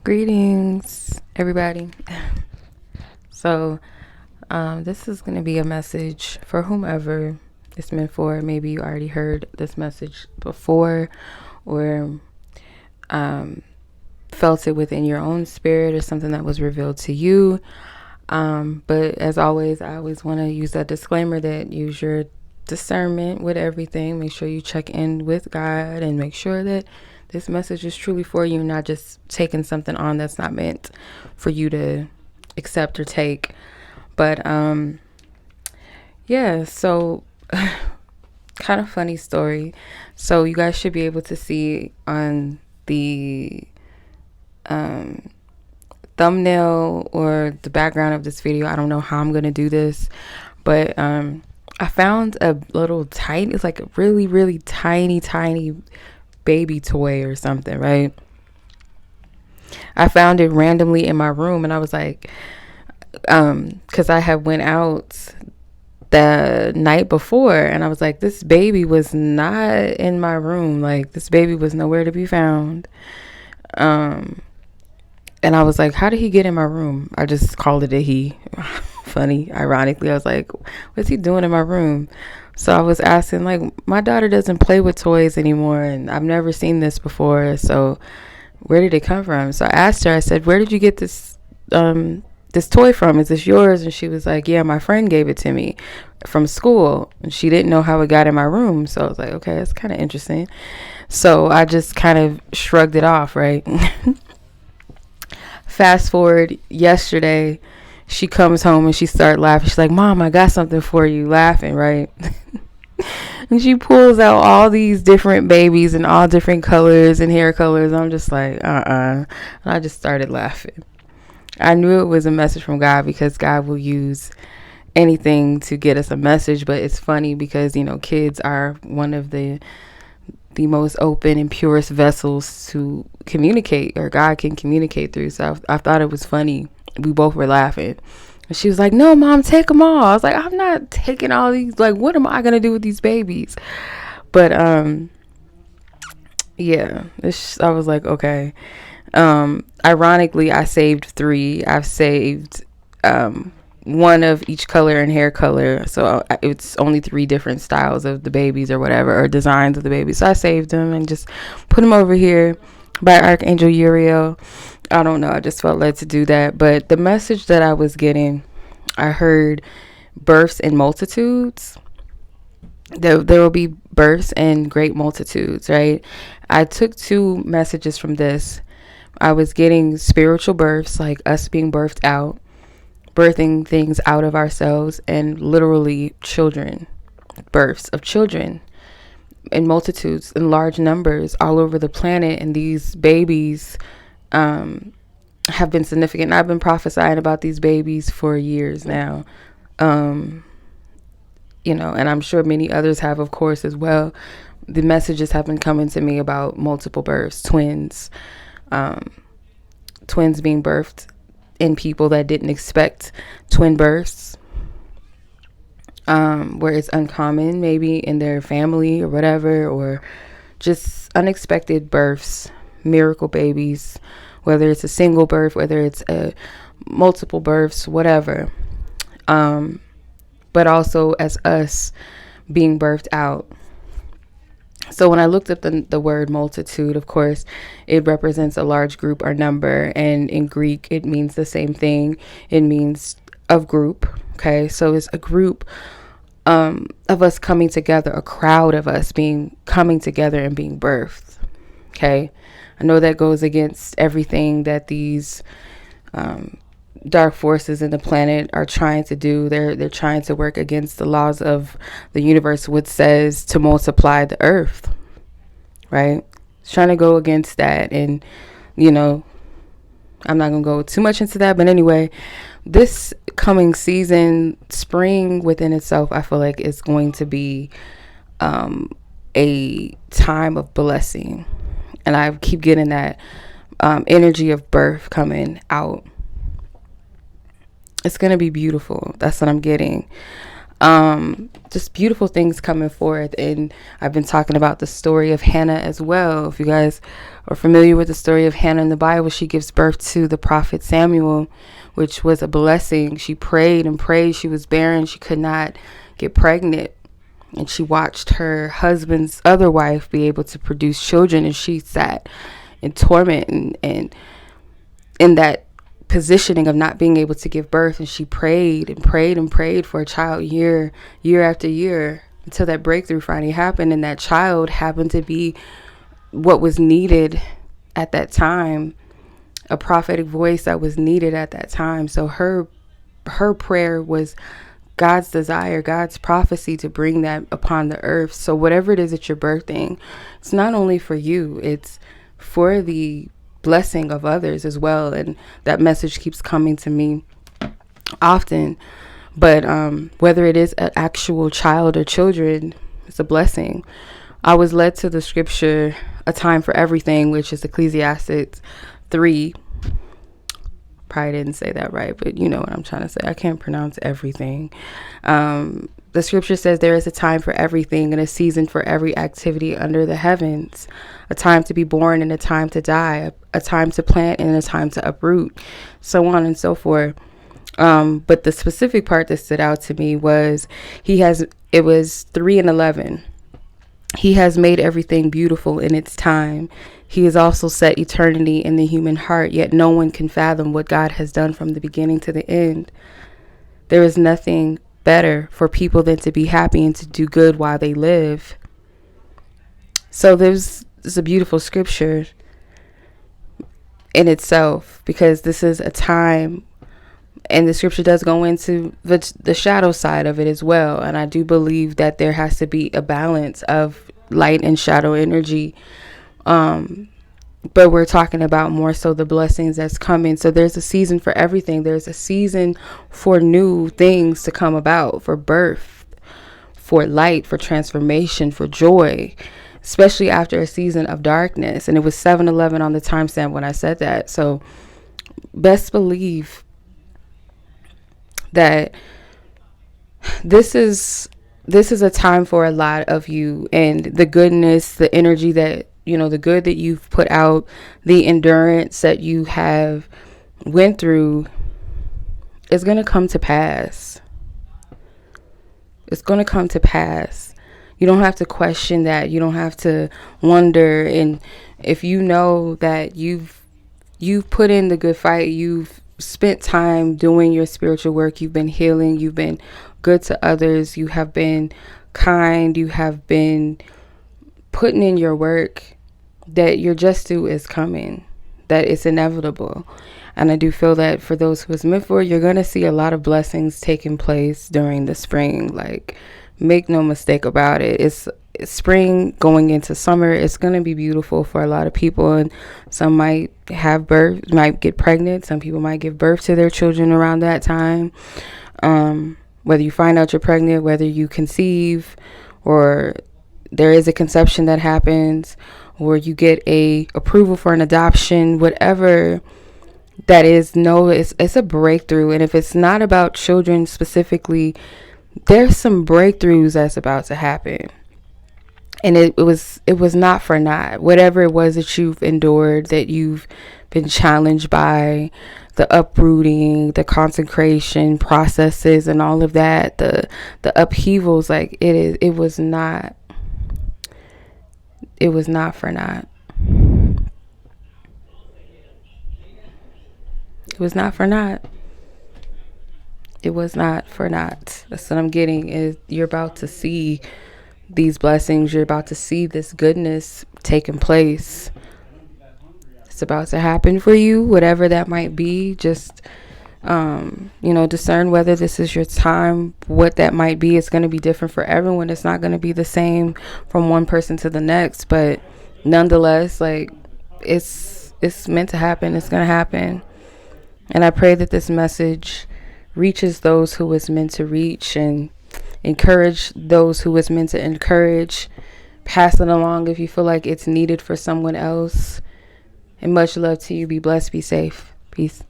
Greetings, everybody. So, this is going to be a message for whomever it's meant for. Maybe you already heard this message before or felt it within your own spirit or something that was revealed to you. But as always, I always want to use that disclaimer that use your discernment with everything. Make sure you check in with God and make sure that this message is truly for you, not just taking something on that's not meant for you to accept or take. But yeah, so kind of funny story. So you guys should be able to see on the thumbnail or the background of this video. I don't know how I'm gonna do this, but I found a little tiny, it's like a really, really tiny baby toy or something, right? I found it randomly in my room, and I was like, because I had went out the night before, and I was like, this baby was not in my room. Like, this baby was nowhere to be found. And I was like, how did he get in my room? I just called it a he. Funny, ironically, I was like, what's he doing in my room? So I was asking, like, my daughter doesn't play with toys anymore, and I've never seen this before. So where did it come from? So I asked her, I said, where did you get this toy from? Is this yours? And she was like, yeah, my friend gave it to me from school, and she didn't know how it got in my room. So I was like, okay, that's kind of interesting. So I just kind of shrugged it off, right? Fast forward yesterday, she comes home and she started laughing. She's like, Mom, I got something for you, laughing, right? And she pulls out all these different babies and all different colors and hair colors. I'm just like, And I just started laughing. I knew it was a message from God, because God will use anything to get us a message. But it's funny because, you know, kids are one of the most open and purest vessels to communicate, or God can communicate through. So I thought it was funny. We both were laughing. And she was like, no, Mom, take them all. I was like, I'm not taking all these. Like, what am I going to do with these babies? But, yeah, I was like, okay. Ironically, I saved 3. I've saved, one of each color and hair color. So it's only 3 different styles of the babies or whatever, or designs of the babies. So I saved them and just put them over here by Archangel Uriel. I don't know. I just felt led to do that. But the message that I was getting, I heard births in multitudes. There will be births in great multitudes, right? I took 2 messages from this. I was getting spiritual births, like us being birthed out, birthing things out of ourselves, and literally children, births of children in multitudes, in large numbers all over the planet. And these babies have been significant. I've been prophesying about these babies for years now, you know, and I'm sure many others have, of course, as well. The messages have been coming to me about multiple births, twins being birthed in people that didn't expect twin births, where it's uncommon, maybe in their family or whatever, or just unexpected births, miracle babies, whether it's a single birth, whether it's a multiple births, whatever. But also as us being birthed out. So when I looked up the word multitude, of course, it represents a large group or number. And in Greek, it means the same thing. It means of group. Okay, so it's a group of us coming together, a crowd of us coming together and being birthed. Okay, I know that goes against everything that these dark forces in the planet are trying to do. They're trying to work against the laws of the universe, which says to multiply the earth, right? It's trying to go against that. And, you know, I'm not going to go too much into that. But anyway, this coming season, spring within itself, I feel like it's going to be a time of blessing. And I keep getting that energy of birth coming out. It's going to be beautiful. That's what I'm getting. Just beautiful things coming forth. And I've been talking about the story of Hannah as well. If you guys are familiar with the story of Hannah in the Bible, she gives birth to the prophet Samuel, which was a blessing. She prayed and prayed. She was barren. She could not get pregnant. And she watched her husband's other wife be able to produce children, and she sat in torment and in that positioning of not being able to give birth. And she prayed and prayed and prayed for a child year after year until that breakthrough finally happened. And that child happened to be what was needed at that time, a prophetic voice that was needed at that time. So her prayer was God's desire, God's prophecy to bring that upon the earth. So whatever it is that you're birthing, it's not only for you, it's for the blessing of others as well. And that message keeps coming to me often. But whether it is an actual child or children, it's a blessing. I was led to the scripture, a time for everything, which is Ecclesiastes 3. Probably didn't say that right, but you know what I'm trying to say. I can't pronounce everything. The scripture says there is a time for everything and a season for every activity under the heavens, a time to be born and a time to die, a time to plant and a time to uproot, so on and so forth. But the specific part that stood out to me was it was 3:11. He has made everything beautiful in its time. He has also set eternity in the human heart, yet no one can fathom what God has done from the beginning to the end. There is nothing better for people than to be happy and to do good while they live. So there's a beautiful scripture in itself, because this is a time, and the scripture does go into the shadow side of it as well. And I do believe that there has to be a balance of light and shadow energy. But we're talking about more so the blessings that's coming. So there's a season for everything. There's a season for new things to come about, for birth, for light, for transformation, for joy, especially after a season of darkness. And it was 7:11 on the timestamp when I said that. So best believe that this is a time for a lot of you, and the goodness, the energy that, the good that you've put out, the endurance that you have went through is going to come to pass. It's going to come to pass. You don't have to question that. You don't have to wonder. And if you know that you've put in the good fight, you've spent time doing your spiritual work, you've been healing, you've been good to others, you have been kind, you have been putting in your work, that your just due is coming, that it's inevitable. And I do feel that for those who it's meant for, you're going to see a lot of blessings taking place during the spring. Like, make no mistake about it. It's spring going into summer. It's going to be beautiful for a lot of people. And some might might get pregnant. Some people might give birth to their children around that time. Whether you find out you're pregnant, whether you conceive, or there is a conception that happens, or you get a approval for an adoption, whatever that is, it's a breakthrough. And if it's not about children specifically, there's some breakthroughs that's about to happen. And it was not for naught. Whatever it was that you've endured, that you've been challenged by, the uprooting, the consecration processes and all of that, the upheavals, like it was not for naught. It was not for naught. It was not for naught. That's what I'm getting, is you're about to see these blessings. You're about to see this goodness taking place. It's about to happen for you, whatever that might be. Just, discern whether this is your time, what that might be. It's going to be different for everyone. It's not going to be the same from one person to the next, but nonetheless, like, it's meant to happen. It's going to happen. And I pray that this message reaches those who it's meant to reach, and encourage those who it's meant to encourage. Pass it along if you feel like it's needed for someone else. And much love to you. Be blessed. Be safe. Peace.